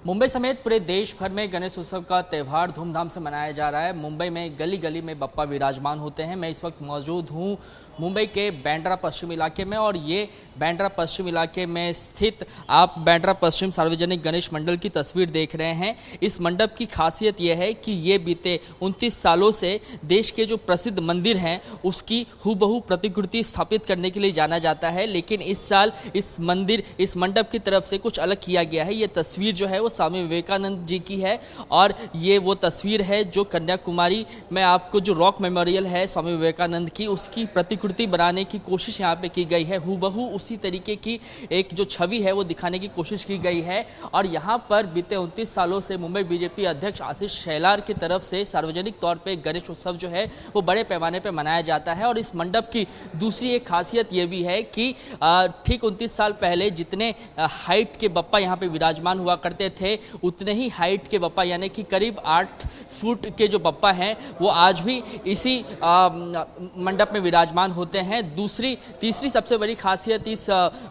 मुंबई समेत पूरे देश भर में गणेश उत्सव का त्यौहार धूमधाम से मनाया जा रहा है। मुंबई में गली गली में बप्पा विराजमान होते हैं। मैं इस वक्त मौजूद हूं मुंबई के बांद्रा पश्चिम इलाके में और ये बांद्रा पश्चिम इलाके में स्थित आप बांद्रा पश्चिम सार्वजनिक गणेश मंडल की तस्वीर देख रहे हैं। इस मंडप की खासियत यह है कि ये बीते 29 सालों से देश के जो प्रसिद्ध मंदिर हैं उसकी हूबहू प्रतिकृति स्थापित करने के लिए जाना जाता है, लेकिन इस साल इस मंडप की तरफ से कुछ अलग किया गया है। ये तस्वीर जो है वो स्वामी विवेकानंद जी की है और ये वो तस्वीर है जो कन्याकुमारी में आपको जो रॉक मेमोरियल है स्वामी विवेकानंद की, उसकी प्रतिकृति बनाने की कोशिश यहाँ पे की गई है। हूबहू उसी तरीके की एक जो छवि है वो दिखाने की कोशिश की गई है। और यहाँ पर बीते 29 सालों से मुंबई बीजेपी अध्यक्ष आशीष शेलार की तरफ से सार्वजनिक तौर पर गणेश उत्सव जो है वो बड़े पैमाने पर मनाया जाता है। और इस मंडप की दूसरी एक खासियत ये भी है कि ठीक 29 साल पहले जितने हाइट के बप्पा यहाँ पे विराजमान हुआ करते थे उतने ही हाइट के बप्पा यानी कि करीब 8 फुट के जो बप्पा हैं वो आज भी इसी मंडप में विराजमान होते हैं। तीसरी सबसे बड़ी खासियत इस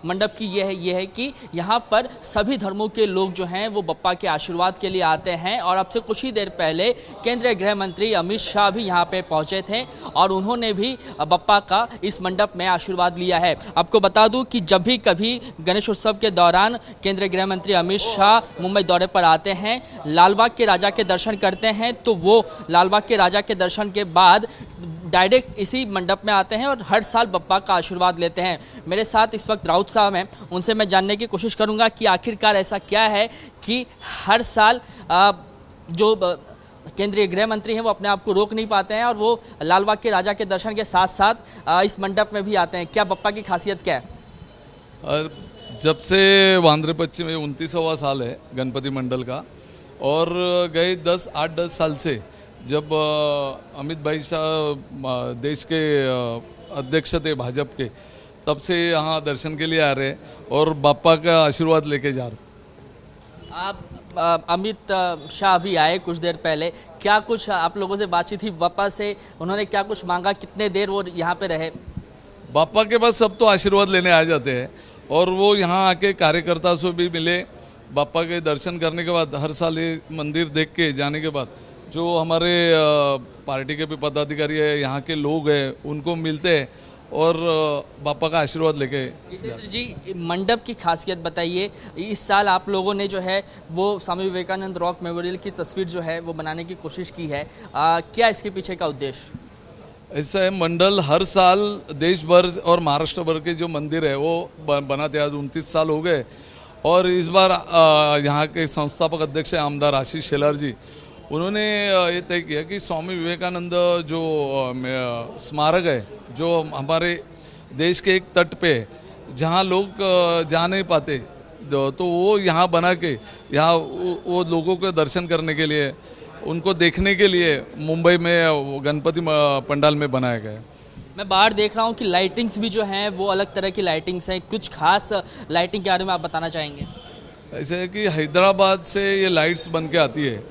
मंडप की यह है कि यहाँ पर सभी धर्मों के लोग जो हैं वो बप्पा के आशीर्वाद के लिए आते हैं। और अब से कुछ ही देर पहले केंद्रीय गृह मंत्री अमित शाह भी यहाँ पे पहुंचे थे और उन्होंने भी बप्पा का इस मंडप में आशीर्वाद लिया है। आपको बता दूं कि जब भी कभी गणेश उत्सव के दौरान केंद्रीय गृह मंत्री अमित शाह मुंबई दौरे पर आते हैं, लालबाग के राजा के दर्शन करते हैं, तो वो लालबाग के राजा के दर्शन के बाद डायरेक्ट इसी मंडप में आते हैं और हर साल बप्पा का आशीर्वाद लेते हैं। मेरे साथ इस वक्त राउत साहब हैं, उनसे मैं जानने की कोशिश करूंगा कि आखिरकार ऐसा क्या है कि हर साल जो केंद्रीय गृह मंत्री हैं वो अपने आप को रोक नहीं पाते हैं और वो लालबाग के राजा के दर्शन के साथ साथ इस मंडप में भी आते हैं। क्या बप्पा की खासियत क्या है? जब से बांद्रा पश्चिम में 29वां साल है गणपति मंडल का, और गए 8-10 साल से जब अमित भाई शाह देश के अध्यक्ष थे भाजपा के, तब से यहाँ दर्शन के लिए आ रहे हैं और बापा का आशीर्वाद लेके जा रहे। आप अमित शाह भी आए कुछ देर पहले, क्या कुछ आप लोगों से बातचीत हुई बापा से? उन्होंने क्या कुछ मांगा? कितने देर वो यहाँ पे रहे? बापा के पास सब तो आशीर्वाद लेने आ जाते हैं और वो यहाँ आके कार्यकर्ता से भी मिले। बापा के दर्शन करने के बाद हर साल ये मंदिर देख के जाने के बाद जो हमारे पार्टी के भी पदाधिकारी है, यहाँ के लोग हैं, उनको मिलते हैं और बापा का आशीर्वाद लेके। जितेंद्र जी, मंडप की खासियत बताइए। इस साल आप लोगों ने जो है वो स्वामी विवेकानंद रॉक मेमोरियल की तस्वीर जो है वो बनाने की कोशिश की है, क्या इसके पीछे का उद्देश्य? ऐसा है, मंडल हर साल देश भर और महाराष्ट्र भर के जो मंदिर है वो बनाते हैं। आज 29 साल हो गए और इस बार यहाँ के संस्थापक अध्यक्ष आमदार आशीष शेलार जी, उन्होंने ये तय किया कि स्वामी विवेकानंद जो स्मारक है जो हमारे देश के एक तट पे है जहाँ लोग जा नहीं पाते, तो वो यहाँ बना के यहाँ वो लोगों के दर्शन करने के लिए, उनको देखने के लिए मुंबई में गणपति पंडाल में बनाया गया है। मैं बाहर देख रहा हूँ कि लाइटिंग्स भी जो हैं वो अलग तरह की लाइटिंग्स हैं। कुछ खास लाइटिंग के बारे में आप बताना चाहेंगे? ऐसे है कि हैदराबाद से ये लाइट्स बन के आती है।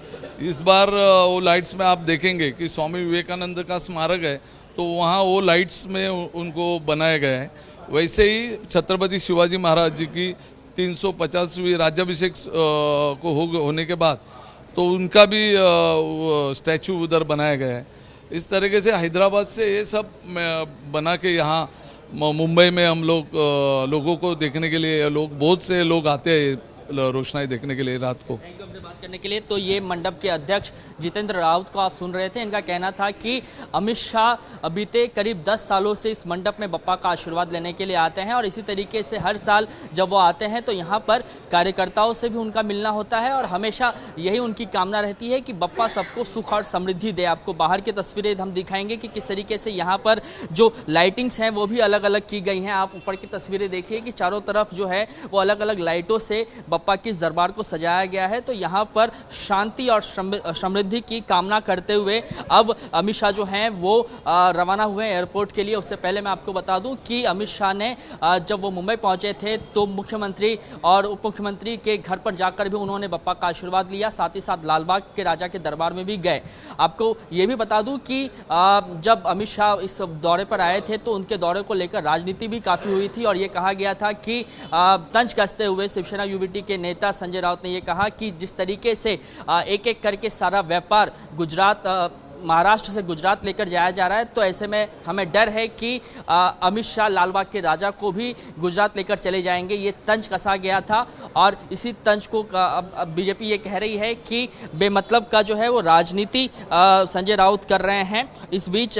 इस बार वो लाइट्स में आप देखेंगे कि स्वामी विवेकानंद का स्मारक है तो वहाँ वो लाइट्स में उनको बनाया गया है। वैसे ही छत्रपति शिवाजी महाराज जी की 350वीं राज्याभिषेक को होने के बाद तो उनका भी स्टैचू उधर बनाया गया है। इस तरीके से हैदराबाद से ये सब बना के यहाँ मुंबई में हम लोगों को देखने के लिए बहुत से लोग आते हैं रोशनाई देखने के लिए रात को। बात करने के लिए तो ये मंडप के अध्यक्ष जितेंद्र राउत को आप सुन रहे थे। इनका कहना था कि अमित शाह बीते करीब 10 सालों से इस मंडप में बप्पा का आशीर्वाद लेने के लिए आते हैं और इसी तरीके से हर साल जब वो आते हैं तो यहाँ पर कार्यकर्ताओं से भी उनका मिलना होता है और हमेशा यही उनकी कामना रहती है कि बप्पा सबको सुख और समृद्धि दे। आपको बाहर की तस्वीरें हम दिखाएंगे कि किस तरीके से यहाँ पर जो लाइटिंग्स हैं वो भी अलग अलग की गई हैं। आप ऊपर की तस्वीरें देखिए कि चारों तरफ जो है वो अलग अलग लाइटों से बप्पा की दरबार को सजाया गया है। तो यहाँ पर शांति और समृद्धि की कामना करते हुए अब अमित शाह जो हैं वो रवाना हुए एयरपोर्ट के लिए। उससे पहले मैं आपको बता दूं कि अमित शाह ने जब वो मुंबई पहुंचे थे तो मुख्यमंत्री और उप मुख्यमंत्री के घर पर जाकर भी उन्होंने बप्पा का आशीर्वाद लिया, साथ ही साथ लालबाग के राजा के दरबार में भी गए। आपको ये भी बता दूं कि जब अमित शाह इस दौरे पर आए थे तो उनके दौरे को लेकर राजनीति भी काफ़ी हुई थी और ये कहा गया था कि तंज कसते हुए शिवसेना यूबीटी के नेता संजय राउत ने ये कहा कि जिस तरीके से एक एक करके सारा व्यापार महाराष्ट्र से गुजरात लेकर जाया जा रहा है, तो ऐसे में हमें डर है कि अमित शाह लालबाग के राजा को भी गुजरात लेकर चले जाएंगे। ये तंज कसा गया था और इसी तंज को अब बीजेपी ये कह रही है कि बेमतलब का जो है वो राजनीति संजय राउत कर रहे हैं। इस बीच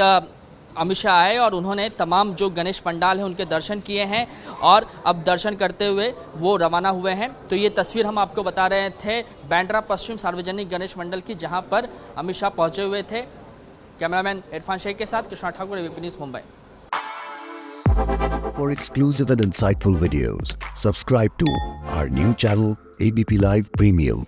अमित शाह आए और उन्होंने तमाम जो गणेश पंडाल हैं उनके दर्शन किए हैं और अब दर्शन करते हुए वो रवाना हुए हैं। तो ये तस्वीर हम आपको बता रहे थे बांद्रा पश्चिम सार्वजनिक गणेश मंडल की, जहां पर अमित शाह पहुंचे हुए थे। कैमरामैन इरफान शेख के साथ Krishna Thakur, ABP news, Mumbai. For exclusive and insightful videos, subscribe to our new channel ABP Live Premium.